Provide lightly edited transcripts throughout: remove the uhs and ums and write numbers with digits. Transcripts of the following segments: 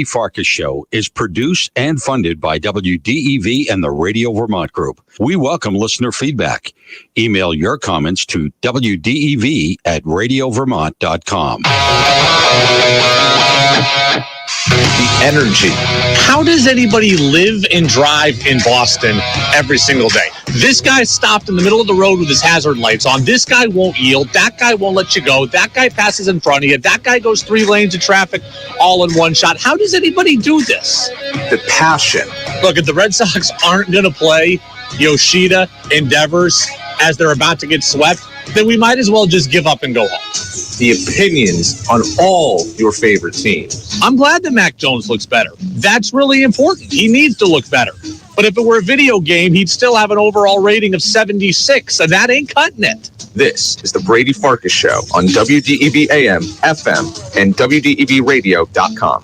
Farkas Show is produced and funded by WDEV and the Radio Vermont Group. We welcome listener feedback. Email your comments to wdev@radiovermont.com. The energy. How does anybody live and drive in Boston every single day? This guy stopped in the middle of the road with his hazard lights on. This guy won't yield. That guy won't let you go. That guy passes in front of you. That guy goes 3 lanes of traffic all in one shot. How does anybody do this? The passion. Look, if the Red Sox aren't going to play Yoshida Endeavors as they're about to get swept, then we might as well just give up and go home. The opinions on all your favorite teams. I'm glad that Mac Jones looks better. That's really important. He needs to look better. But if it were a video game, he'd still have an overall rating of 76, and that ain't cutting it. This is the Brady Farkas Show on WDEV AM, FM, and WDEVradio.com.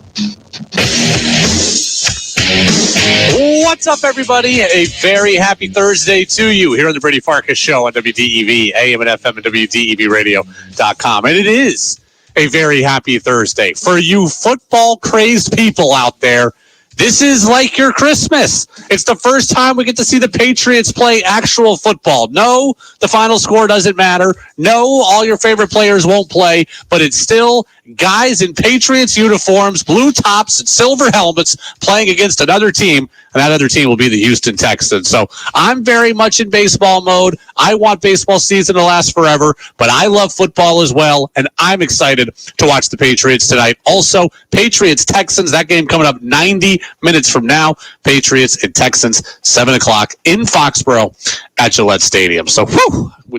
What's up, everybody? A very happy Thursday to you here on the Brady Farkas Show on WDEV, AM and FM, and WDEVradio.com. And it is a very happy Thursday. For you football-crazed people out there, this is like your Christmas. It's the first time we get to see the Patriots play actual football. No, the final score doesn't matter. No, all your favorite players won't play, but it's still guys in Patriots uniforms, blue tops, and silver helmets playing against another team, and that other team will be the Houston Texans. So I'm very much in baseball mode. I want baseball season to last forever, but I love football as well, and I'm excited to watch the Patriots tonight. Also, Patriots-Texans, that game coming up 90 minutes from now. Patriots and Texans, 7 o'clock in Foxborough at Gillette Stadium. So,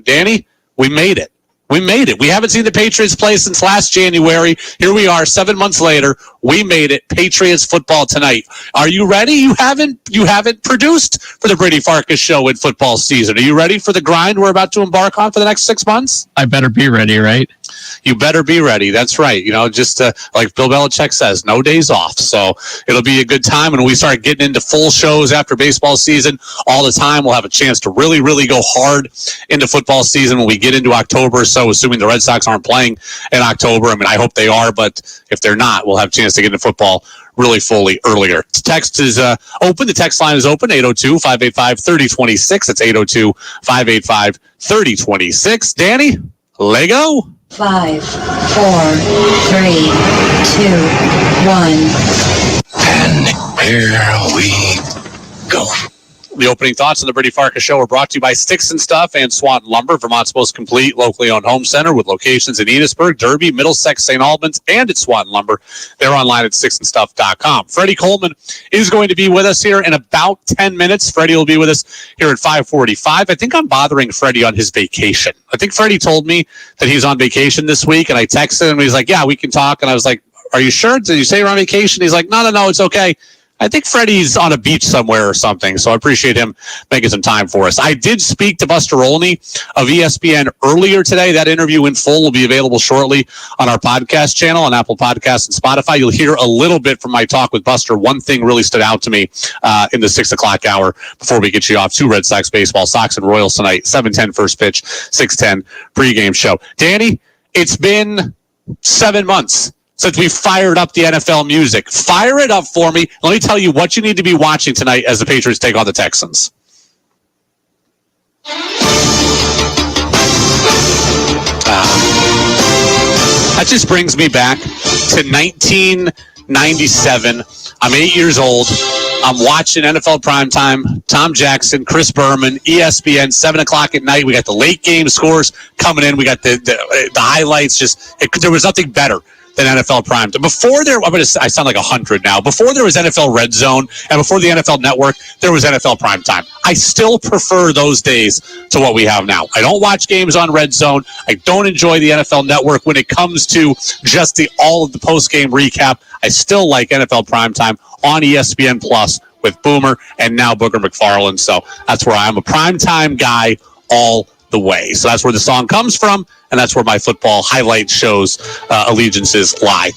Danny, we made it. We made it. We haven't seen the Patriots play since last January. Here we are, 7 months later. We made it. Patriots football tonight. Are you ready? You haven't produced for the Brady Farkas Show in football season. Are you ready for the grind we're about to embark on for the next 6 months? I better be ready, right? You better be ready. That's right. You know, just like Bill Belichick says, no days off. So it'll be a good time. And when we start getting into full shows after baseball season all the time, we'll have a chance to really, really go hard into football season when we get into October. So assuming the Red Sox aren't playing in October, I mean, I hope they are, but if they're not, we'll have a chance to get into football really fully earlier. The text is open. The text line is open, 802-585-3026. That's 802-585-3026. Danny, Lego. 5, 4, 3, 2, 1. And here we go. The opening thoughts on the Brady Farkas Show are brought to you by Sticks and Stuff and Swanton Lumber, Vermont's most complete locally owned home center with locations in Enosburg, Derby, Middlesex, St. Albans, and at Swanton Lumber. They're online at sticksandstuff.com. Freddie Coleman is going to be with us here in about 10 minutes. Freddie will be with us here at 5:45. I think I'm bothering Freddie on his vacation. I think Freddie told me that he's on vacation this week, and I texted him. He's like, yeah, we can talk. And I was like, are you sure? Did you say you're on vacation? He's like, no, it's okay. I think Freddie's on a beach somewhere or something, so I appreciate him making some time for us. I did speak to Buster Olney of ESPN earlier today. That interview in full will be available shortly on our podcast channel on Apple Podcasts and Spotify. You'll hear a little bit from my talk with Buster. One thing really stood out to me in the 6 o'clock hour before we get you off to Red Sox baseball. Sox and Royals tonight, 7:10 first pitch, 6:10 pregame show. Danny, it's been 7 months since we fired up the NFL music. Fire it up for me. Let me tell you what you need to be watching tonight as the Patriots take on the Texans. That just brings me back to 1997. I'm 8 years old. I'm watching NFL Primetime, Tom Jackson, Chris Berman, ESPN, 7 o'clock at night. We got the late game scores coming in. We got the highlights. There was nothing better than NFL Primetime. Before I sound like 100 now. Before there was NFL Red Zone and before the NFL Network, there was NFL Primetime. I still prefer those days to what we have now. I don't watch games on Red Zone. I don't enjoy the NFL Network when it comes to just all of the post-game recap. I still like NFL Primetime on ESPN Plus with Boomer and now Booger McFarland. So that's where I'm a primetime guy all the way. So that's where the song comes from, and that's where my football highlight shows allegiances lie.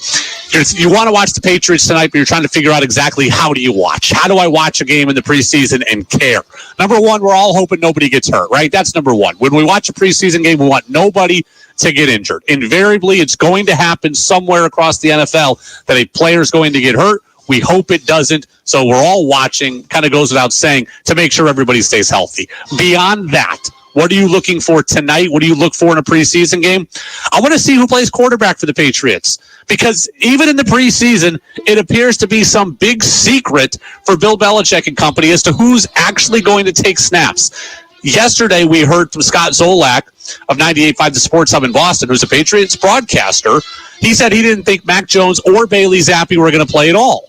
You want to watch the Patriots tonight, but you're trying to figure out exactly how do you watch. How do I watch a game in the preseason and care? Number one, we're all hoping nobody gets hurt, right? That's number one. When we watch a preseason game, we want nobody to get injured. Invariably, it's going to happen somewhere across the NFL that a player is going to get hurt. We hope it doesn't. So we're all watching, kind of goes without saying, to make sure everybody stays healthy. Beyond that, what are you looking for tonight? What do you look for in a preseason game? I want to see who plays quarterback for the Patriots, because even in the preseason, it appears to be some big secret for Bill Belichick and company as to who's actually going to take snaps. Yesterday, we heard from Scott Zolak of 98.5 The Sports Hub in Boston, who's a Patriots broadcaster. He said he didn't think Mac Jones or Bailey Zappi were going to play at all.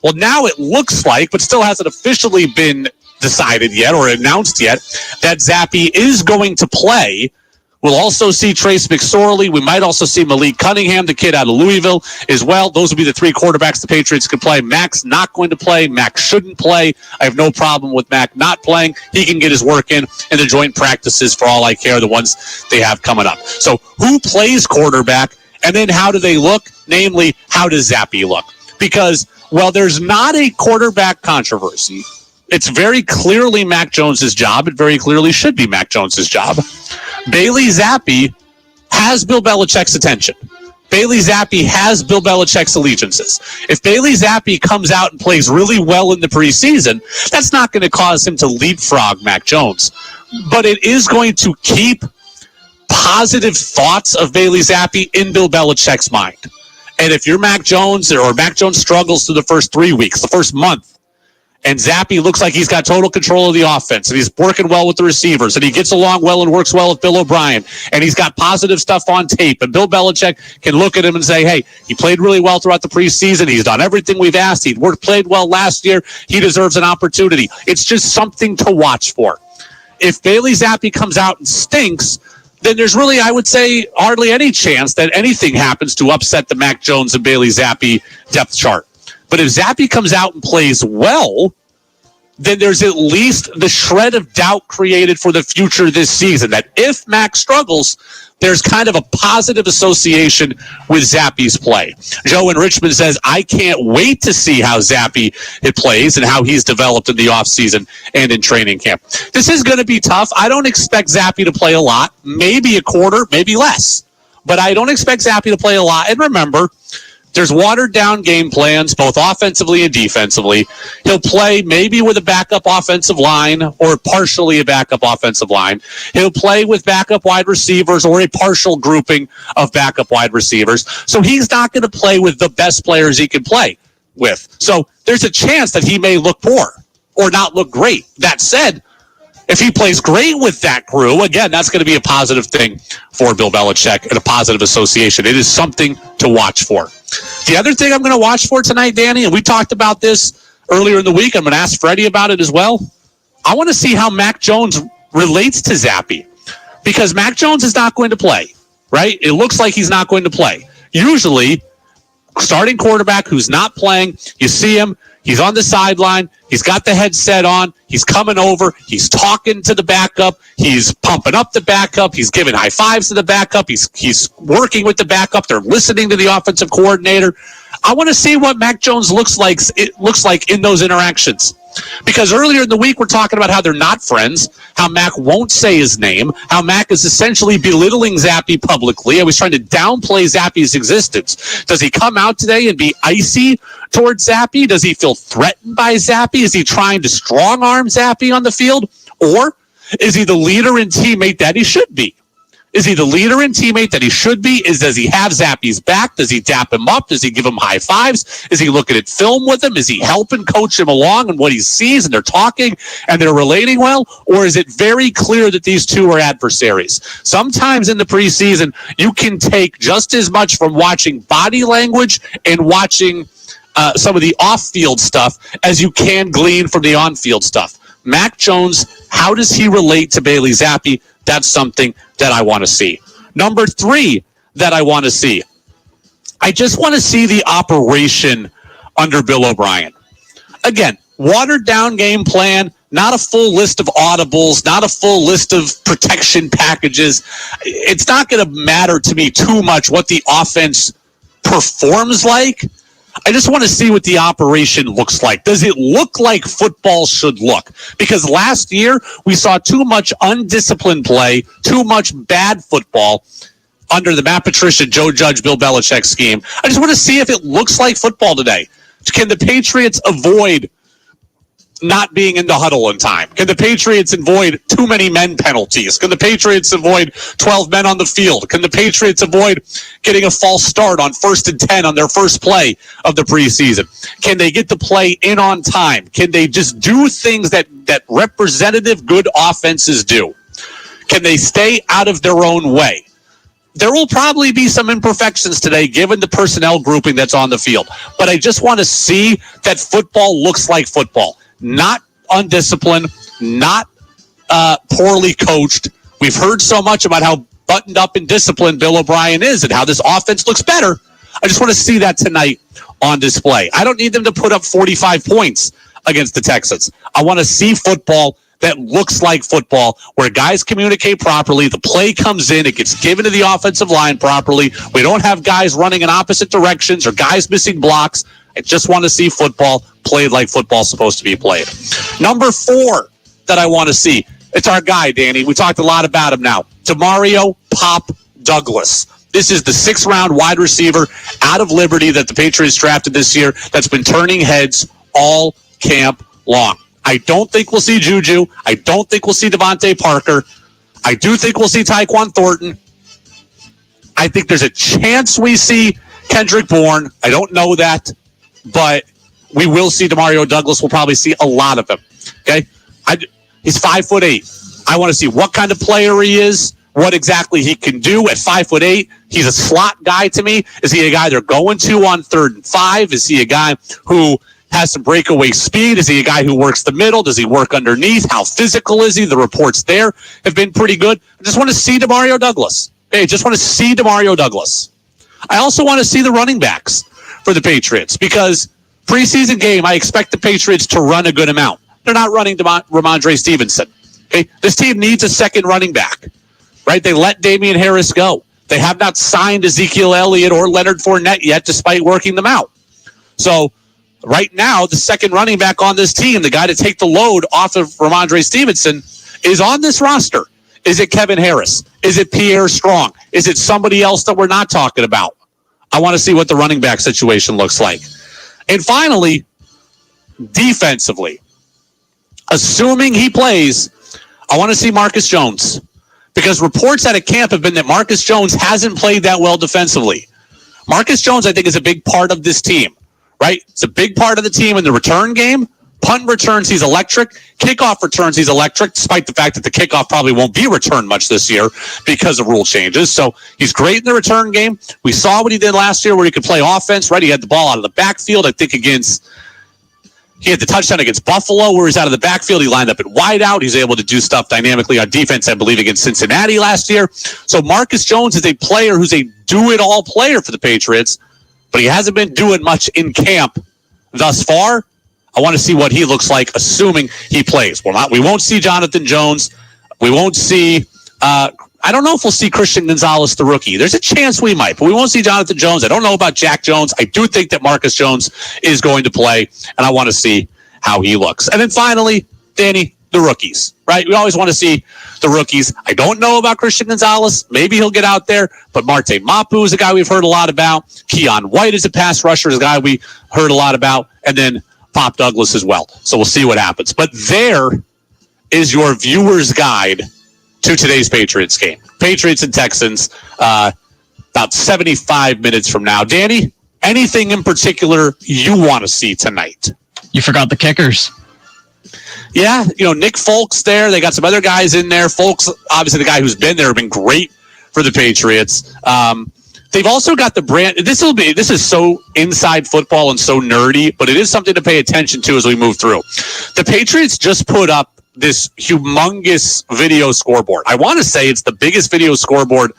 Well, now it looks like, but still hasn't officially been decided yet or announced yet, that Zappi is going to play. We'll also see Trace McSorley. We might also see Malik Cunningham, the kid out of Louisville, as well. Those would be the three quarterbacks the Patriots could play. Mac's not going to play. Mac shouldn't play. I have no problem with Mac not playing. He can get his work in the joint practices for all I care, the ones they have coming up. So who plays quarterback, and then how do they look? Namely, how does Zappi look? Because, well, there's not a quarterback controversy. It's very clearly Mac Jones' job. It very clearly should be Mac Jones' job. Bailey Zappi has Bill Belichick's attention. Bailey Zappi has Bill Belichick's allegiances. If Bailey Zappi comes out and plays really well in the preseason, that's not going to cause him to leapfrog Mac Jones. But it is going to keep positive thoughts of Bailey Zappi in Bill Belichick's mind. And if you're Mac Jones, or Mac Jones struggles through the first 3 weeks, the first month, and Zappi looks like he's got total control of the offense, and he's working well with the receivers, and he gets along well and works well with Bill O'Brien, and he's got positive stuff on tape, and Bill Belichick can look at him and say, hey, he played really well throughout the preseason. He's done everything we've asked. He played well last year. He deserves an opportunity. It's just something to watch for. If Bailey Zappi comes out and stinks, then there's really, I would say, hardly any chance that anything happens to upset the Mac Jones and Bailey Zappi depth chart. But if Zappi comes out and plays well, then there's at least the shred of doubt created for the future this season, that if Mac struggles, there's kind of a positive association with Zappi's play. Joe in Richmond says, I can't wait to see how Zappi plays and how he's developed in the offseason and in training camp. This is going to be tough. I don't expect Zappi to play a lot, maybe a quarter, maybe less. But I don't expect Zappi to play a lot. And remember, there's watered-down game plans, both offensively and defensively. He'll play maybe with a backup offensive line or partially a backup offensive line. He'll play with backup wide receivers or a partial grouping of backup wide receivers. So he's not going to play with the best players he can play with. So there's a chance that he may look poor or not look great. That said, if he plays great with that crew, again, that's going to be a positive thing for Bill Belichick and a positive association. It is something to watch for. The other thing I'm going to watch for tonight, Danny, and we talked about this earlier in the week, I'm going to ask Freddie about it as well. I want to see how Mac Jones relates to Zappi, because Mac Jones is not going to play, right? It looks like he's not going to play. Usually, starting quarterback who's not playing, you see him, he's on the sideline, he's got the headset on, he's coming over, he's talking to the backup, he's pumping up the backup, he's giving high fives to the backup, he's working with the backup, they're listening to the offensive coordinator. I want to see what Mac Jones looks like in those interactions. Because earlier in the week, we're talking about how they're not friends, how Mac won't say his name, how Mac is essentially belittling Zappi publicly. I was trying to downplay Zappi's existence. Does he come out today and be icy towards Zappi? Does he feel threatened by Zappi? Is he trying to strong-arm Zappi on the field? Or is he the leader and teammate that he should be? Is he the leader and teammate that he should be? Does he have Zappi's back? Does he dap him up? Does he give him high fives? Is he looking at film with him? Is he helping coach him along in what he sees and they're talking and they're relating well? Or is it very clear that these two are adversaries? Sometimes in the preseason, you can take just as much from watching body language and watching some of the off-field stuff as you can glean from the on-field stuff. Mac Jones, how does he relate to Bailey Zappi? That's something that I want to see. Number 3 that I want to see. I just want to see the operation under Bill O'Brien. Again, watered down game plan, not a full list of audibles, not a full list of protection packages. It's not going to matter to me too much what the offense performs like. I just want to see what the operation looks like. Does it look like football should look? Because last year we saw too much undisciplined play, too much bad football. under the Matt Patricia, Joe Judge, Bill Belichick scheme. I just want to see if it looks like football today. Can the Patriots avoid not being in the huddle in time? Can the Patriots avoid too many men penalties? Can the Patriots avoid 12 men on the field? Can the Patriots avoid getting a false start on 1st and 10 on their first play of the preseason? Can they get the play in on time? Can they just do things that representative good offenses do? Can they stay out of their own way? There will probably be some imperfections today given the personnel grouping that's on the field. But I just want to see that football looks like football. Not undisciplined, not poorly coached. We've heard so much about how buttoned up and disciplined Bill O'Brien is and how this offense looks better. I just want to see that tonight on display. I don't need them to put up 45 points against the Texans. I want to see football that looks like football, where guys communicate properly, the play comes in, it gets given to the offensive line properly. We don't have guys running in opposite directions or guys missing blocks. I just want to see football played like football's supposed to be played. Number 4 that I want to see, it's our guy, Danny. We talked a lot about him now. Demario Pop Douglas. This is the 6th-round wide receiver out of Liberty that the Patriots drafted this year that's been turning heads all camp long. I don't think we'll see Juju. I don't think we'll see Devontae Parker. I do think we'll see Tyquan Thornton. I think there's a chance we see Kendrick Bourne. I don't know that, but we will see Demario Douglas. We'll probably see a lot of him. Okay, he's 5'8". I want to see what kind of player he is, what exactly he can do at 5'8". He's a slot guy to me. Is he a guy they're going to on 3rd and 5? Is he a guy who has some breakaway speed? Is he a guy who works the middle? Does he work underneath? How physical is he? The reports there have been pretty good. I just want to see Demario Douglas. Okay, just want to see Demario Douglas. I also want to see the running backs for the Patriots because preseason game, I expect the Patriots to run a good amount. They're not running Ramondre Stevenson. Okay, this team needs a second running back, right? They let Damian Harris go. They have not signed Ezekiel Elliott or Leonard Fournette yet, despite working them out. So right now, the second running back on this team, the guy to take the load off of Ramondre Stevenson, is on this roster. Is it Kevin Harris? Is it Pierre Strong? Is it somebody else that we're not talking about? I want to see what the running back situation looks like. And finally, defensively, assuming he plays, I want to see Marcus Jones, because reports out of camp have been that Marcus Jones hasn't played that well defensively. Marcus Jones, I think, is a big part of this team. Right? It's a big part of the team in the return game. Punt returns, he's electric. Kickoff returns, he's electric, despite the fact that the kickoff probably won't be returned much this year because of rule changes. So he's great in the return game. We saw what he did last year where he could play offense, right? He had the ball out of the backfield. I think he had the touchdown against Buffalo where he's out of the backfield. He lined up at wide out. He's able to do stuff dynamically on defense, I believe, against Cincinnati last year. So Marcus Jones is a player who's a do-it-all player for the Patriots, but he hasn't been doing much in camp thus far. I want to see what he looks like, assuming he plays. We won't see Jonathan Jones. We won't see, I don't know if we'll see Christian Gonzalez, the rookie. There's a chance we might, but we won't see Jonathan Jones. I don't know about Jack Jones. I do think that Marcus Jones is going to play, and I want to see how he looks. And then finally, Danny, the rookies, right? We always want to see the rookies. I don't know about Christian Gonzalez. Maybe he'll get out there, but Marte Mapu is a guy we've heard a lot about. Keon White is a pass rusher, is a guy we heard a lot about, and then Pop Douglas as well. So we'll see what happens. But there is your viewer's guide to today's Patriots game. Patriots and Texans, about 75 minutes from now. Danny, anything in particular you want to see tonight? You forgot the kickers. Yeah, Nick Folk's there. They got some other guys in there. Folk's obviously the guy who's been there, been great for the Patriots. They've also got the brand. This is so inside football and so nerdy, but it is something to pay attention to as we move through. The Patriots just put up this humongous video scoreboard. I want to say it's the biggest video scoreboard,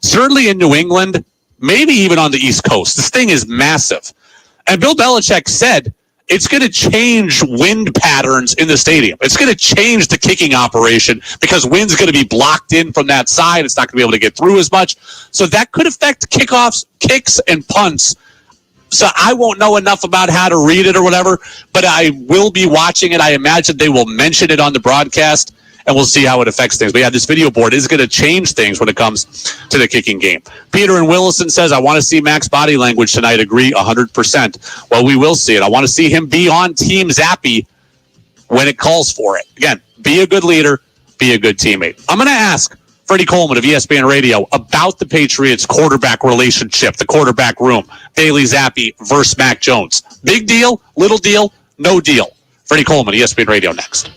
certainly in New England, maybe even on the East Coast. This thing is massive. And Bill Belichick said it's going to change wind patterns in the stadium. It's going to change the kicking operation because wind's going to be blocked in from that side. It's not going to be able to get through as much. So that could affect kickoffs, kicks, and punts. So I won't know enough about how to read it or whatever, but I will be watching it. I imagine they will mention it on the broadcast. and we'll see how it affects things. But yeah, this video board is going to change things when it comes to the kicking game. Peter in Williston says, I want to see Mac's body language tonight. Agree 100%. Well, we will see it. I want to see him be on Team Zappy when it calls for it. Again, be a good leader, be a good teammate. I'm going to ask Freddie Coleman of ESPN Radio about the Patriots quarterback relationship, the quarterback room, Bailey Zappi versus Mac Jones. Big deal, little deal, no deal. Freddie Coleman, ESPN Radio, next.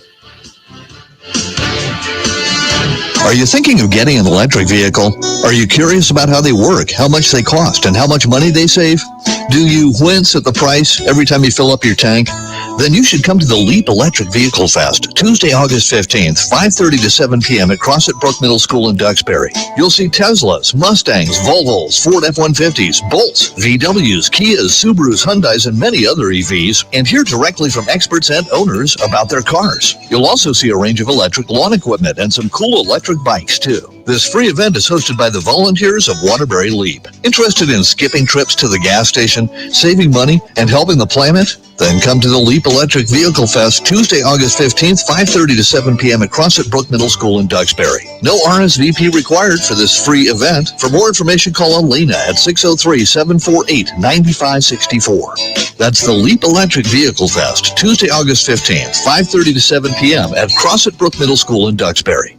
Are you thinking of getting an electric vehicle? Are you curious about how they work, how much they cost, and how much money they save? Do you wince at the price every time you fill up your tank? Then you should come to the Leap Electric Vehicle Fest, Tuesday, August 15th, 5:30 to 7 p.m. at Crossett Brook Middle School in Duxbury. You'll see Teslas, Mustangs, Volvos, Ford F-150s, Bolts, VWs, Kias, Subarus, Hyundais, and many other EVs, and hear directly from experts and owners about their cars. You'll also see a range of electric lawn equipment and some cool electric bikes, too. This free event is hosted by the volunteers of Waterbury Leap. Interested in skipping trips to the gas station, saving money, and helping the planet? Then come to the Leap Electric Vehicle Fest Tuesday, August 15th, 5:30 to 7 p.m. at Crossett Brook Middle School in Duxbury. No RSVP required for this free event. For more information, call on Lena at 603-748-9564. That's the Leap Electric Vehicle Fest Tuesday, August 15th, 5:30 to 7 p.m. at Crossett Brook Middle School in Duxbury.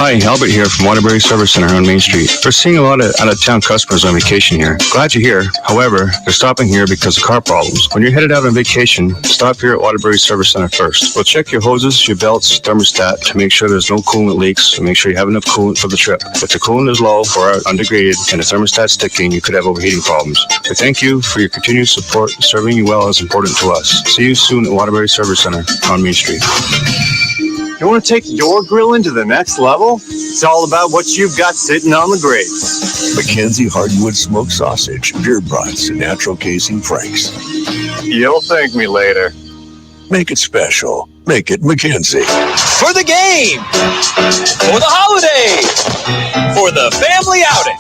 Hi, Albert here from Waterbury Service Center on Main Street. We're seeing a lot of out-of-town customers on vacation here. Glad you're here. However, they're stopping here because of car problems. When you're headed out on vacation, stop here at Waterbury Service Center first. We'll check your hoses, your belts, thermostat to make sure there's no coolant leaks and make sure you have enough coolant for the trip. If the coolant is low or undegraded and the thermostat's sticking, you could have overheating problems. So thank you for your continued support. Serving you well is important to us. See you soon at Waterbury Service Center on Main Street. You want to take your grilling to the next level? It's all about what you've got sitting on the grate. Mackenzie Hardwood Smoked Sausage, beer brats, and natural casing franks. You'll thank me later. Make it special. Make it Mackenzie. For the game, for the holiday, for the family outing,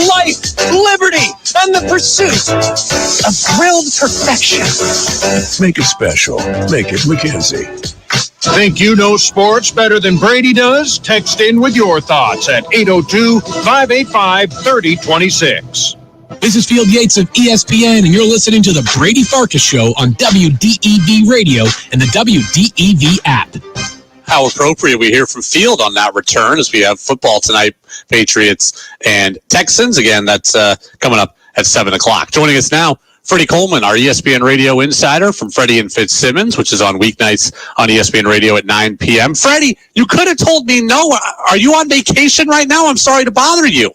life, liberty, and the pursuit of grilled perfection. Make it special. Make it Mackenzie. Think you know sports better than Brady does? Text in with your thoughts at 802-585-3026. This is Field Yates of ESPN, and you're listening to the Brady Farkas Show on WDEV Radio and the WDEV app. How appropriate we hear from Field on that return as we have football tonight, Patriots and Texans. Again, that's coming up at 7 o'clock. Joining us now, Freddie Coleman, our ESPN Radio insider from Freddie and Fitzsimmons, which is on weeknights on ESPN Radio at 9 p.m. Freddie, you could have told me no. Are you on vacation right now? I'm sorry to bother you.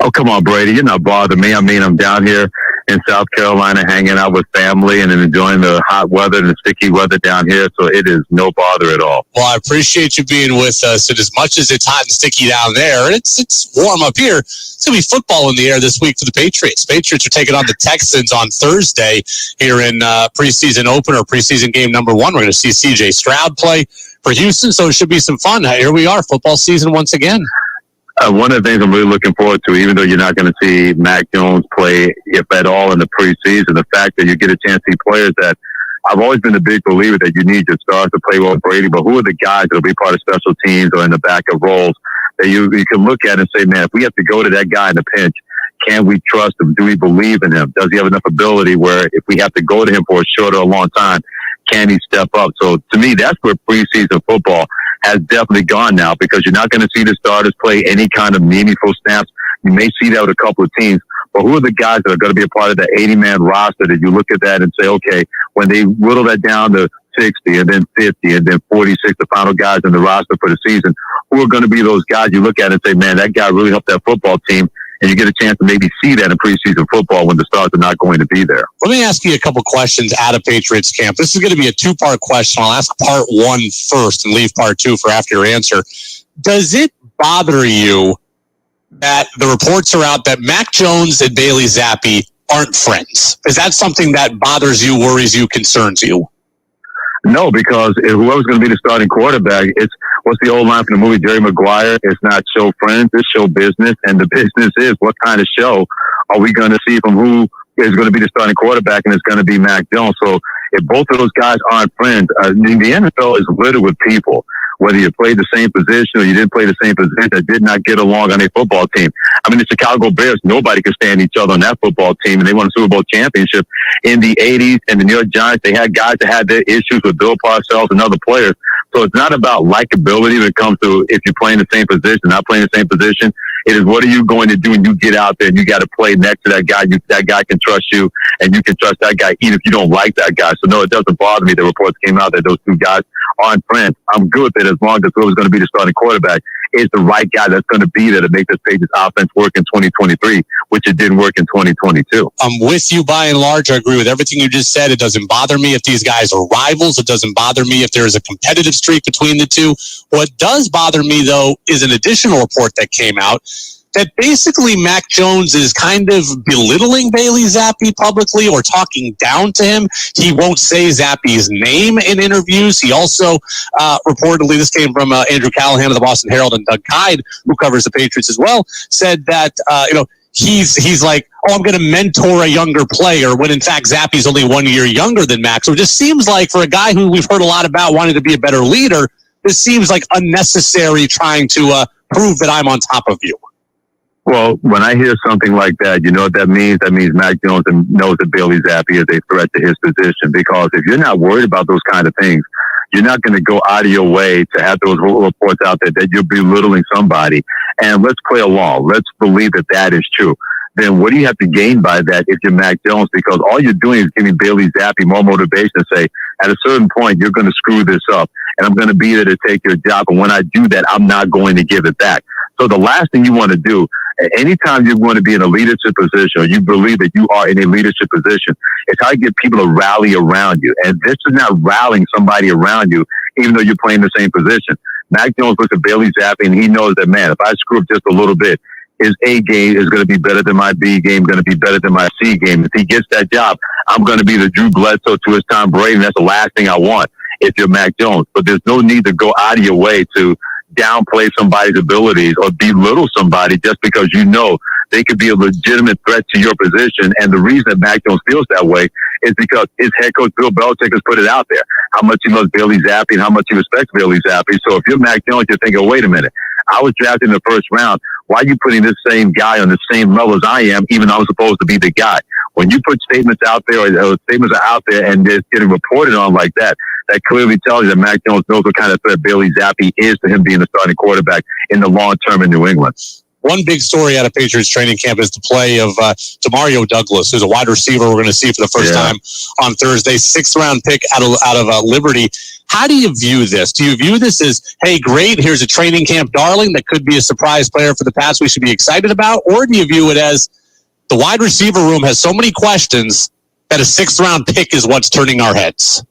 Oh, come on, Brady. You're not bothering me. I mean, I'm down here in South Carolina hanging out with family and enjoying the hot weather and the sticky weather down here, so it is no bother at all. Well, I appreciate you being with us. And as much as it's hot and sticky down there, it's warm up here. It's going to be football in the air this week for the Patriots. Patriots are taking on the Texans on Thursday here in preseason opener, preseason game number 1. We're going to see C.J. Stroud play for Houston, so it should be some fun. Here we are, football season once again. One of the things I'm really looking forward to, even though you're not going to see Mac Jones play, if at all, in the preseason, the fact that you get a chance to see players that I've always been a big believer that you need your stars to play well with Brady, but who are the guys that will be part of special teams or in the backup roles that you can look at and say, man, if we have to go to that guy in a pinch, can we trust him? Do we believe in him? Does he have enough ability where if we have to go to him for a short or a long time, can he step up? So to me, that's where preseason football has definitely gone now, because you're not going to see the starters play any kind of meaningful snaps. You may see that with a couple of teams, but who are the guys that are going to be a part of that 80-man roster that you look at that and say, okay, when they whittle that down to 60 and then 50 and then 46, the final guys in the roster for the season, who are going to be those guys you look at and say, man, that guy really helped that football team, and you get a chance to maybe see that in preseason football when the stars are not going to be there. Let me ask you a couple questions out of Patriots camp. This is going to be a two-part question. I'll ask part 1 first and leave part 2 for after your answer. Does it bother you that the reports are out that Mac Jones and Bailey Zappi aren't friends? Is that something that bothers you, worries you, concerns you? No, because whoever's going to be the starting quarterback, it's what's the old line from the movie Jerry Maguire? It's not show friends, it's show business. And the business is, what kind of show are we going to see from who is going to be the starting quarterback, and it's going to be Mac Jones. So If both of those guys aren't friends, the NFL is littered with people. Whether you played the same position or you didn't play the same position, that did not get along on a football team. I mean, the Chicago Bears, nobody could stand each other on that football team, and they won a Super Bowl championship in the 80s. And the New York Giants, they had guys that had their issues with Bill Parcells and other players. So it's not about likability when it comes to if you're playing the same position, not playing the same position. It is what are you going to do when you get out there and you got to play next to that guy. That guy can trust you, and you can trust that guy even if you don't like that guy. So, no, it doesn't bother me. The reports came out that those two guys aren't friends. I'm good with it as long as whoever's going to be the starting quarterback is the right guy that's going to be there to make this Patriots offense work in 2023, which it didn't work in 2022. I'm with you by and large. I agree with everything you just said. It doesn't bother me if these guys are rivals. It doesn't bother me if there is a competitive streak between the two. What does bother me, though, is an additional report that came out that basically Mac Jones is kind of belittling Bailey Zappi publicly or talking down to him. He won't say Zappi's name in interviews. He also reportedly, this came from Andrew Callahan of the Boston Herald and Doug Kyde, who covers the Patriots as well, said that, he's like, oh, I'm going to mentor a younger player when in fact Zappi's only 1 year younger than Mac. So it just seems like for a guy who we've heard a lot about wanting to be a better leader, this seems like unnecessary trying to prove that I'm on top of you. Well, when I hear something like that, you know what that means? That means Mac Jones knows that Bailey Zappi is a threat to his position. Because if you're not worried about those kind of things, you're not going to go out of your way to have those reports out there that you're belittling somebody. And let's play along. Let's believe that that is true. Then what do you have to gain by that if you're Mac Jones? Because all you're doing is giving Bailey Zappi more motivation to say, at a certain point, you're going to screw this up. And I'm going to be there to take your job. And when I do that, I'm not going to give it back. So the last thing you want to do, anytime you're going to be in a leadership position or you believe that you are in a leadership position, it's how you get people to rally around you. And this is not rallying somebody around you, even though you're playing the same position. Mac Jones looks at Bailey Zappi and he knows that, man, if I screw up just a little bit, his A game is going to be better than my B game, going to be better than my C game. If he gets that job, I'm going to be the Drew Bledsoe to his Tom Brady, and that's the last thing I want if you're Mac Jones. But there's no need to go out of your way to downplay somebody's abilities or belittle somebody just because you know they could be a legitimate threat to your position. And the reason that Mac Jones feels that way is because his head coach, Bill Belichick, has put it out there, how much he loves Bailey Zappi and how much he respects Bailey Zappi. So if you're Mac Jones, you're thinking, wait a minute, I was drafted in the first round. Why are you putting this same guy on the same level as I am, even though I'm supposed to be the guy? When you put statements out there or statements are out there and it's getting reported on like that, that clearly tells you that Mac Jones knows what kind of threat Bailey Zappi is to him being the starting quarterback in the long term in New England. One big story out of Patriots training camp is the play of Demario Douglas, who's a wide receiver we're going to see for the first time on Thursday, 6th round pick out of Liberty. How do you view this? Do you view this as, hey, great, here's a training camp darling that could be a surprise player for the Pats we should be excited about? Or do you view it as the wide receiver room has so many questions that a 6th round pick is what's turning our heads?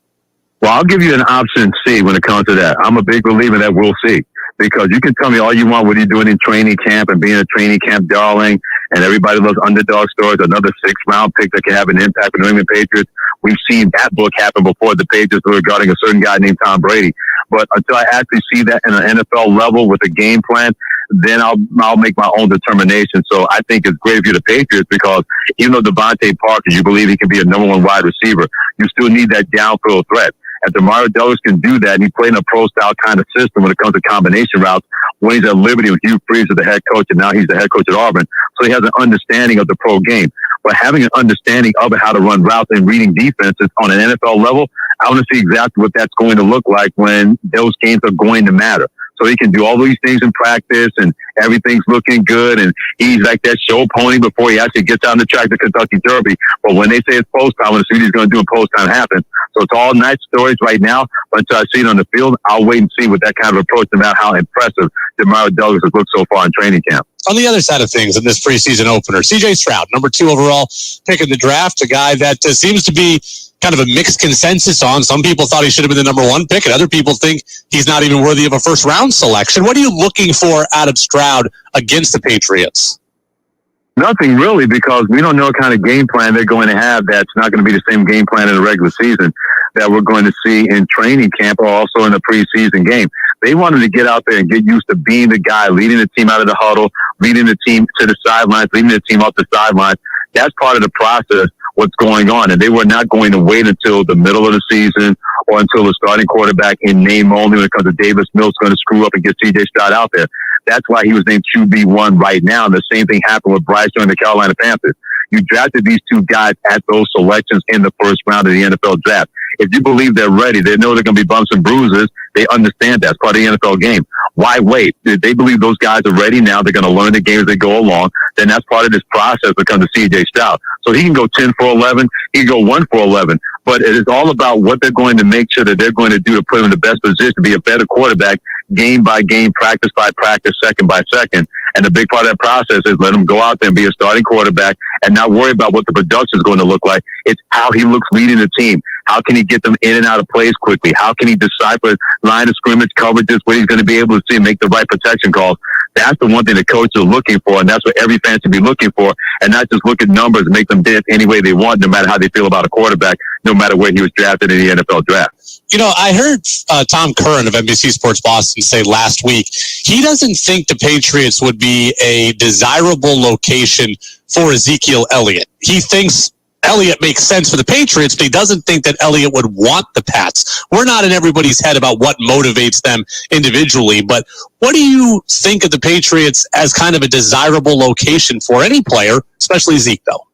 Well, I'll give you an option C when it comes to that. I'm a big believer that we'll see. Because you can tell me all you want what you're doing in training camp and being a training camp darling, and everybody loves underdog stories, another 6th round pick that can have an impact with New England Patriots. We've seen that book happen before the Patriots regarding a certain guy named Tom Brady. But until I actually see that in an NFL level with a game plan, then I'll make my own determination. So I think it's great if you're the Patriots because even though Devontae Parker, you believe he can be a number one wide receiver, you still need that downfield threat. And Demario Douglas can do that, and he played in a pro-style kind of system when it comes to combination routes when he's at Liberty with Hugh Freeze as the head coach, and now he's the head coach at Auburn. So he has an understanding of the pro game. But having an understanding of how to run routes and reading defenses on an NFL level, I want to see exactly what that's going to look like when those games are going to matter. So he can do all these things in practice and everything's looking good. And he's like that show pony before he actually gets on the track to Kentucky Derby. But when they say it's post time, when the see what he's going to do in post time happens. So it's all nice stories right now. But until I see it on the field, I'll wait and see what that kind of approach about how impressive Demario Douglas has looked so far in training camp. On the other side of things in this preseason opener, C.J. Stroud, number 2 overall pick in the draft, a guy that seems to be kind of a mixed consensus on. Some people thought he should have been the number 1 pick, and other people think he's not even worthy of a first-round selection. What are you looking for out of Stroud against the Patriots? Nothing really, because we don't know what kind of game plan they're going to have. That's not going to be the same game plan in the regular season that we're going to see in training camp or also in the preseason game. They wanted to get out there and get used to being the guy, leading the team out of the huddle, leading the team to the sidelines, leading the team up the sidelines. That's part of the process what's going on. And they were not going to wait until the middle of the season or until the starting quarterback in name only when it comes to Davis Mills going to screw up and get C.J. Stroud out there. That's why he was named QB1 right now. And the same thing happened with Bryce joining the Carolina Panthers. You drafted these two guys at those selections in the first round of the NFL draft. If you believe they're ready, they know they're going to be bumps and bruises. They understand that. It's part of the NFL game. Why wait? If they believe those guys are ready now, they're going to learn the game as they go along, then that's part of this process when it comes to C.J. Stroud. So he can go 10 for 11. He can go 1 for 11. But it is all about what they're going to make sure that they're going to do to put him in the best position to be a better quarterback, game by game, practice by practice, second by second. And the big part of that process is let him go out there and be a starting quarterback and not worry about what the production is going to look like. It's how he looks leading the team. How can he get them in and out of plays quickly? How can he decipher line of scrimmage coverages, what he's going to be able to see and make the right protection calls? That's the one thing the coach is looking for, and that's what every fan should be looking for, and not just look at numbers and make them dip any way they want, no matter how they feel about a quarterback, no matter where he was drafted in the NFL draft. You know, I heard Tom Curran of NBC Sports Boston say last week he doesn't think the Patriots would be a desirable location for Ezekiel Elliott. He thinks Elliott makes sense for the Patriots, but he doesn't think that Elliott would want the Pats. We're not in everybody's head about what motivates them individually, but what do you think of the Patriots as kind of a desirable location for any player, especially Zeke, though?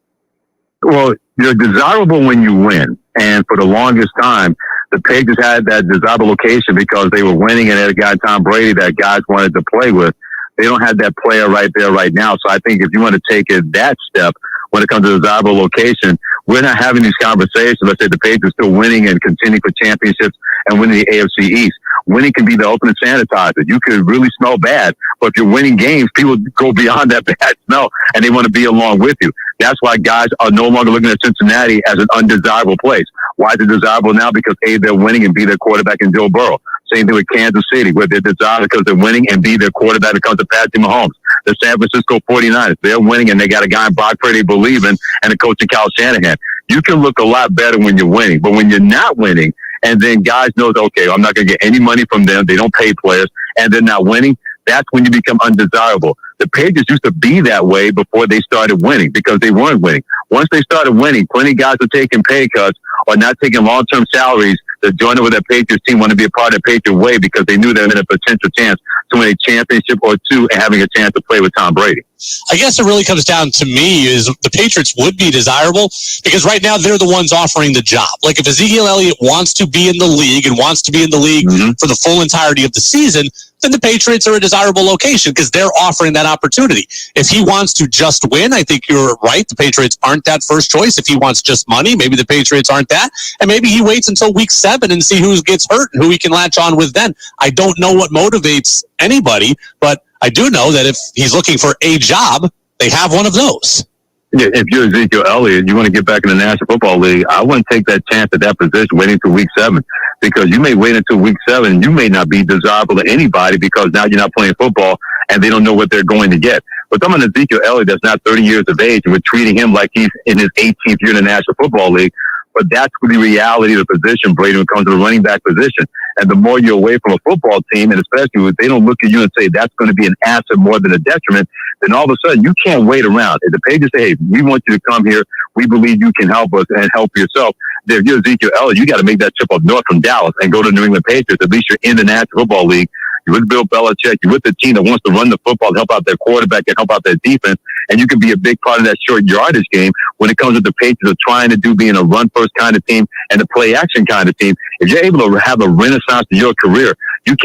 Well, you're desirable when you win. And for the longest time, the Patriots had that desirable location because they were winning and they had a guy, Tom Brady, that guys wanted to play with. They don't have that player right there right now. So I think if you want to take it that step when it comes to desirable location, we're not having these conversations. Let's say the Patriots are still winning and contending for championships and winning the AFC East. Winning can be the ultimate sanitizer. You could really smell bad, but if you're winning games, people go beyond that bad smell and they want to be along with you. That's why guys are no longer looking at Cincinnati as an undesirable place. Why is it desirable now? Because A, they're winning and B, their quarterback in Joe Burrow. Same thing with Kansas City, where they're desirable because they're winning and B, their quarterback becomes a Patrick Mahomes. The San Francisco 49ers, they're winning and they got a guy in Brock Purdy they believe in and a coach in Kyle Shanahan. You can look a lot better when you're winning, but when you're not winning, and then guys know, okay, I'm not going to get any money from them. They don't pay players, and they're not winning. That's when you become undesirable. The Patriots used to be that way before they started winning because they weren't winning. Once they started winning, plenty of guys were taking pay cuts or not taking long-term salaries to join up with their Patriots team, want to be a part of the Patriot way because they knew they had a potential chance to win a championship or two and having a chance to play with Tom Brady. I guess it really comes down to me is the Patriots would be desirable because right now they're the ones offering the job. Like if Ezekiel Elliott wants to be in the league and wants to be in the league for the full entirety of the season, then the Patriots are a desirable location because they're offering that opportunity. If he wants to just win, I think you're right. The Patriots aren't that first choice. If he wants just money, maybe the Patriots aren't that. And maybe he waits until week 7 and see who gets hurt and who he can latch on with then. I don't know what motivates anybody, but I do know that if he's looking for a job, they have one of those. Yeah, if you're Ezekiel Elliott, you want to get back in the National Football League, I wouldn't take that chance at that position waiting until week 7 because you may wait until week 7 and you may not be desirable to anybody because now you're not playing football and they don't know what they're going to get. But someone Ezekiel Elliott that's not 30 years of age and we're treating him like he's in his 18th year in the National Football League, but that's the reality of the position, Brady, when it comes to the running back position. And the more you're away from a football team, and especially if they don't look at you and say that's going to be an asset more than a detriment, then all of a sudden you can't wait around. If the Patriots say, hey, we want you to come here, we believe you can help us and help yourself. If you're Ezekiel Elliott, you got to make that trip up north from Dallas and go to New England Patriots. At least you're in the National Football League. You're with Bill Belichick. You're with the team that wants to run the football, help out their quarterback, and help out their defense. And you can be a big part of that short yardage game when it comes to the Patriots are trying to do being a run-first kind of team and a play-action kind of team. If you're able to have a renaissance to your career, you're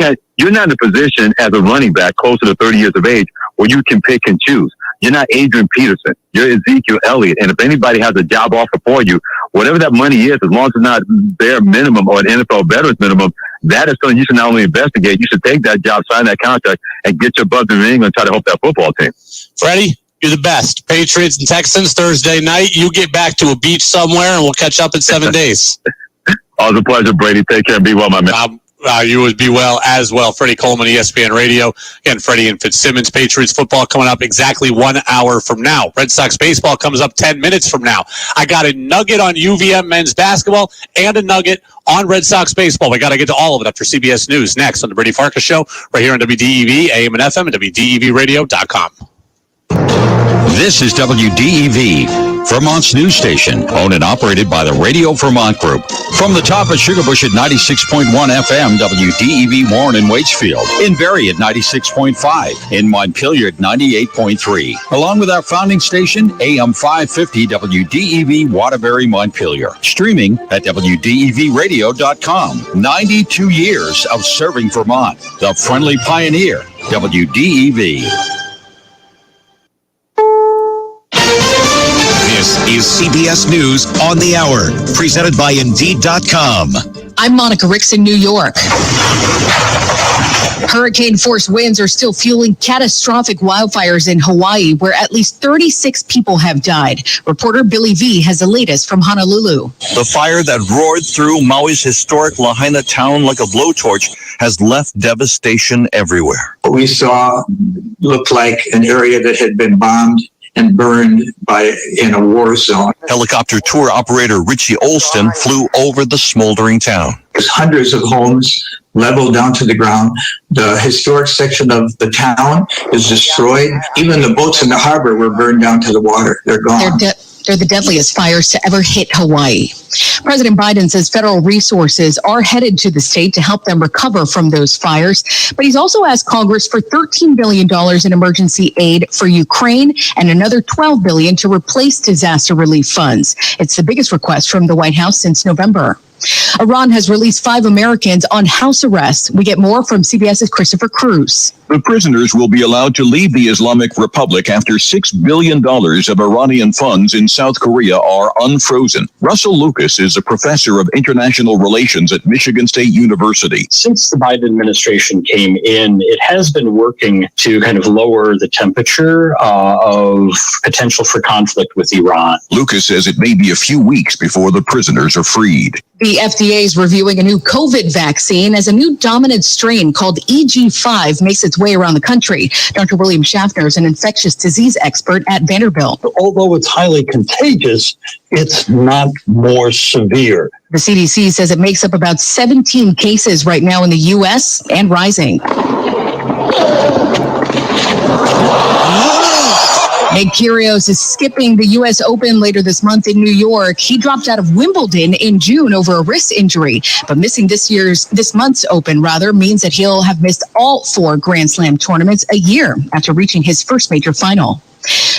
not in a position as a running back closer to 30 years of age where you can pick and choose. You're not Adrian Peterson. You're Ezekiel Elliott. And if anybody has a job offer for you, whatever that money is, as long as it's not bare minimum or an NFL veterans minimum, that is something you should not only investigate, you should take that job, sign that contract, and get your buzz in the ring and try to help that football team. Freddie, you're the best. Patriots and Texans Thursday night. You get back to a beach somewhere, and we'll catch up in 7 days. Always a pleasure, Brady. Take care and be well, my man. You would be well as well. Freddie Coleman, ESPN Radio. Again, Freddie and Fitzsimmons. Patriots football coming up exactly 1 hour from now. Red Sox baseball comes up 10 minutes from now. I got a nugget on UVM men's basketball and a nugget on Red Sox baseball. We got to get to all of it after CBS News next on the Brady Farkas Show right here on WDEV, AM and FM, and WDEVradio.com. This is WDEV, Vermont's news station, owned and operated by the Radio Vermont Group. From the top at Sugarbush at 96.1 FM, WDEV Warren and Waitsfield. In Barrie at 96.5. In Montpelier at 98.3. Along with our founding station, AM 550 WDEV Waterbury, Montpelier. Streaming at WDEVradio.com. 92 years of serving Vermont. The friendly pioneer, WDEV. This is CBS News on the Hour, presented by Indeed.com. I'm Monica Ricks in New York. Hurricane-force winds are still fueling catastrophic wildfires in Hawaii, where at least 36 people have died. Reporter Billy V has the latest from Honolulu. The fire that roared through Maui's historic Lahaina town like a blowtorch has left devastation everywhere. What we saw looked like an area that had been bombed and burned in a war zone. Helicopter tour operator Richie Olston flew over the smoldering town. There's hundreds of homes leveled down to the ground. The historic section of the town is destroyed. Even the boats in the harbor were burned down to the water. They're gone. They're the deadliest fires to ever hit Hawaii. President Biden says federal resources are headed to the state to help them recover from those fires. But he's also asked Congress for $13 billion in emergency aid for Ukraine and another $12 billion to replace disaster relief funds. It's the biggest request from the White House since November. Iran has released 5 Americans on house arrest. We get more from CBS's Christopher Cruz. The prisoners will be allowed to leave the Islamic Republic after $6 billion of Iranian funds in South Korea are unfrozen. Russell Lucas is a professor of international relations at Michigan State University. Since the Biden administration came in, it has been working to kind of lower the temperature of potential for conflict with Iran. Lucas says it may be a few weeks before the prisoners are freed. The FDA is reviewing a new COVID vaccine as a new dominant strain called EG5 makes its way around the country. Dr. William Schaffner is an infectious disease expert at Vanderbilt. Although it's highly contagious, it's not more severe. The CDC says it makes up about 17 cases right now in the U.S. and rising. Nick Kyrgios is skipping the U.S. Open later this month in New York. He dropped out of Wimbledon in June over a wrist injury, but missing this month's Open means that he'll have missed all 4 Grand Slam tournaments a year after reaching his first major final.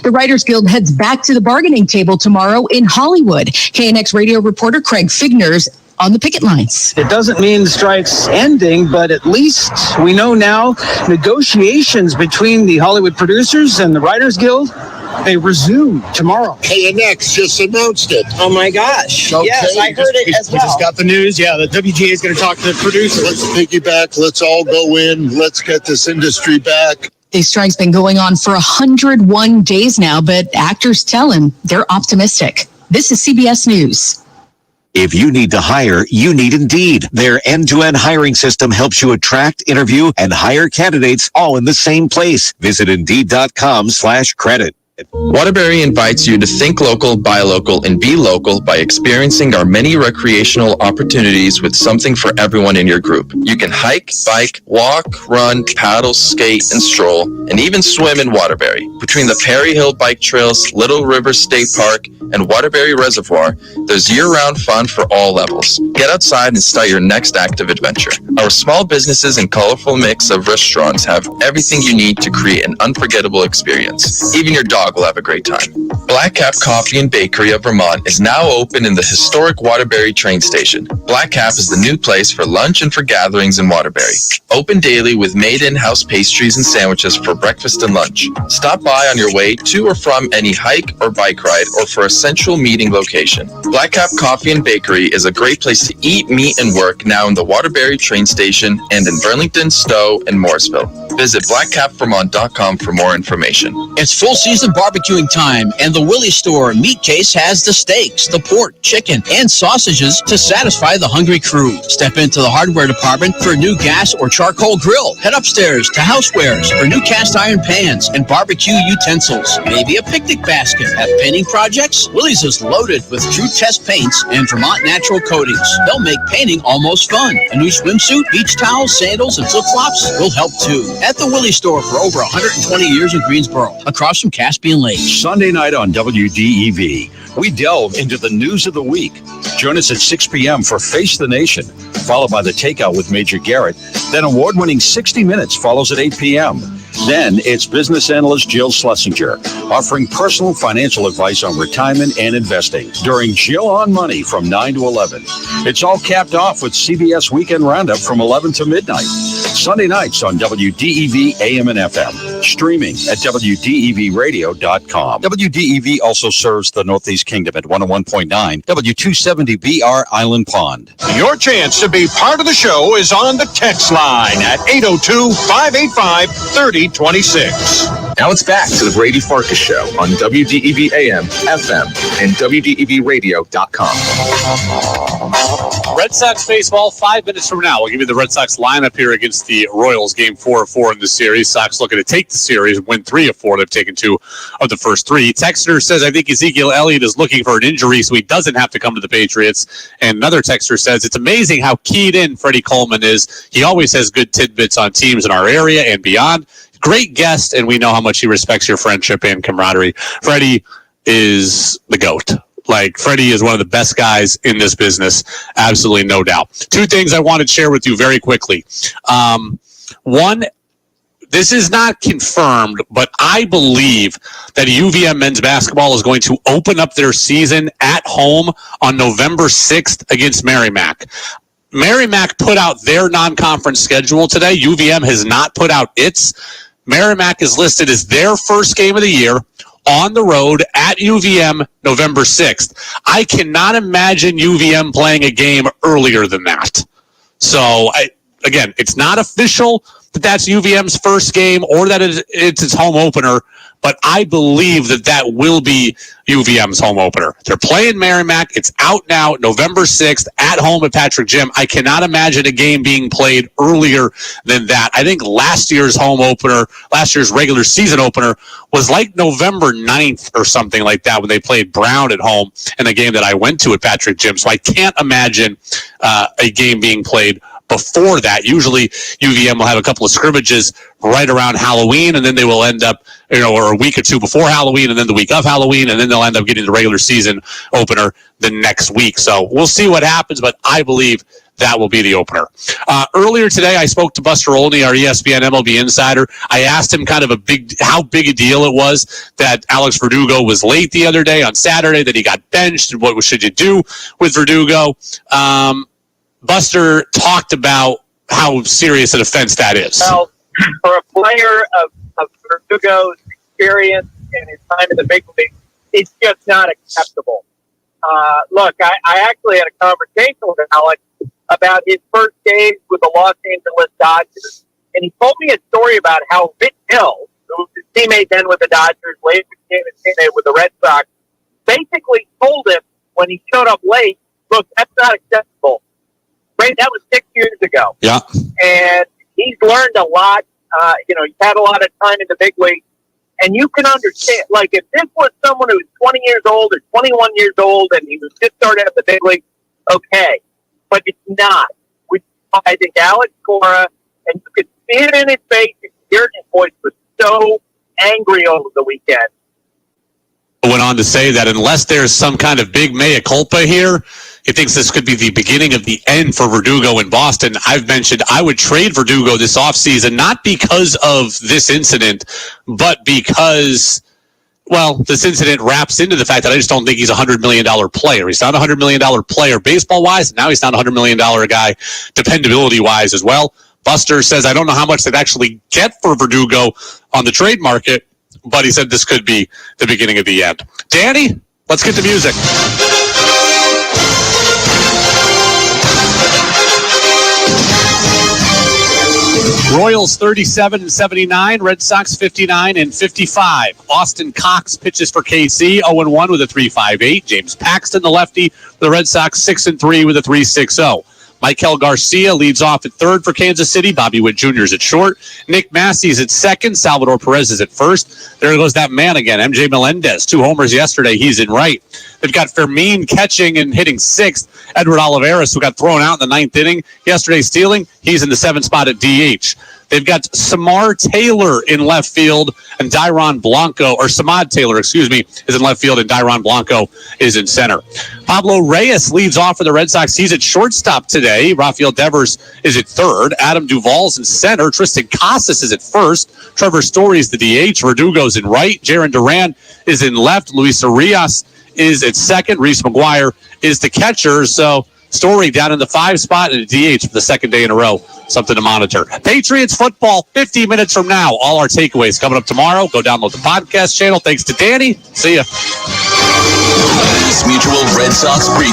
The Writers Guild heads back to the bargaining table tomorrow in Hollywood. KNX radio reporter Craig Figner's on the picket lines. It doesn't mean the strike's ending, but at least we know now negotiations between the Hollywood producers and the Writers Guild, they resume tomorrow. KNX just announced it. Oh my gosh. Okay. Yes, I heard it as well. We just got the news. Yeah, the WGA is going to talk to the producers. Let's piggyback. Let's all go in. Let's get this industry back. The strike's been going on for 101 days now, but actors tell him they're optimistic. This is CBS News. If you need to hire, you need Indeed. Their end-to-end hiring system helps you attract, interview, and hire candidates all in the same place. Visit Indeed.com/credit. Waterbury invites you to think local, buy local, and be local by experiencing our many recreational opportunities with something for everyone in your group. You can hike, bike, walk, run, paddle, skate, and stroll, and even swim in Waterbury. Between the Perry Hill Bike Trails, Little River State Park, and Waterbury Reservoir, there's year-round fun for all levels. Get outside and start your next active adventure. Our small businesses and colorful mix of restaurants have everything you need to create an unforgettable experience. Even your dog will have a great time. Black Cap Coffee and Bakery of Vermont is now open in the historic Waterbury train station. Black Cap is the new place for lunch and for gatherings in Waterbury. Open daily with made in-house pastries and sandwiches for breakfast and lunch. Stop by on your way to or from any hike or bike ride or for a central meeting location. Black Cap Coffee and Bakery is a great place to eat, meet, and work now in the Waterbury train station and in Burlington, Stowe, and Morrisville. Visit blackcapvermont.com for more information. It's full season barbecuing time, and the Willie Store meat case has the steaks, the pork, chicken, and sausages to satisfy the hungry crew. Step into the hardware department for a new gas or charcoal grill. Head upstairs to housewares for new cast iron pans and barbecue utensils. Maybe a picnic basket. Have painting projects? Willie's is loaded with True Test paints and Vermont natural coatings. They'll make painting almost fun. A new swimsuit, beach towels, sandals, and flip-flops will help too. At the Willie Store for over 120 years in Greensboro, across from Cass be late. Sunday night on WDEV, we delve into the news of the week. Join us at 6 p.m. for Face the Nation, followed by The Takeout with Major Garrett. Then award-winning 60 Minutes follows at 8 p.m. Then it's business analyst Jill Schlesinger, offering personal financial advice on retirement and investing during Jill on Money from 9 to 11. It's all capped off with CBS Weekend Roundup from 11 to midnight. Sunday nights on WDEV AM and FM, streaming at WDEVradio.com. WDEV also serves the Northeast Kingdom at 101.9 W270BR Island Pond. Your chance to be part of the show is on the text line at 802-585-3026. Now it's back to the Brady Farkas Show on WDEV AM, FM, and WDEVradio.com. Red Sox baseball 5 minutes from now. We'll give you the Red Sox lineup here against the Royals, game 4 of 4 in the series. Sox looking to take the series and win 3 of 4. They've taken 2 of the first 3. Texter says, I think Ezekiel Elliott is looking for an injury so he doesn't have to come to the Patriots. And another texter says, it's amazing how keyed in Freddie Coleman is. He always has good tidbits on teams in our area and beyond. Great guest, and we know how much he respects your friendship and camaraderie. Freddie is the GOAT. Like, Freddie is one of the best guys in this business, absolutely no doubt. 2 things I wanted to share with you very quickly. One, this is not confirmed, but I believe that UVM men's basketball is going to open up their season at home on November 6th against Merrimack. Merrimack put out their non-conference schedule today. UVM has not put out its. Merrimack is listed as their first game of the year on the road at UVM November 6th. I cannot imagine UVM playing a game earlier than that. So, again, it's not official that that's UVM's first game or that it's its home opener, but I believe that that will be UVM's home opener. They're playing Merrimack. It's out now, November 6th, at home at Patrick Gym. I cannot imagine a game being played earlier than that. I think last year's regular season opener was like November 9th or something like that when they played Brown at home in a game that I went to at Patrick Gym. So I can't imagine a game being played before that. Usually UVM will have a couple of scrimmages right around Halloween, and then they will end up, or a week or 2 before Halloween, and then the week of Halloween, and then they'll end up getting the regular season opener the next week. So we'll see what happens, but I believe that will be the opener. Earlier today, I spoke to Buster Olney, our ESPN MLB insider. I asked him kind of how big a deal it was that Alex Verdugo was late the other day on Saturday, that he got benched, and what should you do with Verdugo? Buster talked about how serious an offense that is. Well, for a player of Verdugo's experience and his time in the big league, it's just not acceptable. Look, I actually had a conversation with Alex about his first days with the Los Angeles Dodgers, and he told me a story about how Vic Hill, who was his teammate then with the Dodgers, later became his teammate with the Red Sox, basically told him when he showed up late, look, that's not acceptable. Right, that was 6 years ago. Yeah. And he's learned a lot. He's had a lot of time in the big league. And you can understand, like, if this was someone who was 20 years old or 21 years old and he was just starting at the big league, okay. But it's not. I think Alex Cora, and you could see it in his face, you could hear it in his voice, was so angry over the weekend. Went on to say that unless there's some kind of big mea culpa here, he thinks this could be the beginning of the end for Verdugo in Boston. I've mentioned I would trade Verdugo this offseason, not because of this incident, but because, well, this incident wraps into the fact that I just don't think he's a $100 million player. He's not a $100 million player baseball-wise. Now he's not a $100 million guy dependability-wise as well. Buster says, I don't know how much they'd actually get for Verdugo on the trade market, but he said this could be the beginning of the end. Danny, let's get to music. Royals 37-79, Red Sox 59-55. Austin Cox pitches for KC, 0-1 with a 3.58. James Paxton, the lefty, for the Red Sox, 6-3 with a 3.60. Michael Garcia leads off at third for Kansas City. Bobby Witt Jr. is at short. Nick Massey's at second. Salvador Perez is at first. There goes that man again, MJ Melendez. 2 homers yesterday. He's in right. They've got Fermin catching and hitting sixth. Edward Olivares, who got thrown out in the ninth inning yesterday stealing, he's in the 7th spot at DH. They've got Samad Taylor in left field, and Samad Taylor, is in left field, and Dyron Blanco is in center. Pablo Reyes leads off for the Red Sox. He's at shortstop today. Rafael Devers is at third. Adam Duvall's in center. Tristan Casas is at first. Trevor Story's the DH. Verdugo's in right. Jaron Duran is in left. Luis Arias is at second. Reese McGuire is the catcher. So Story down in the 5 spot and a DH for the second day in a row. Something to monitor. Patriots football 50 minutes from now. All our takeaways coming up tomorrow. Go download the podcast channel. Thanks to Danny. See ya. Mass Mutual Red Sox pregame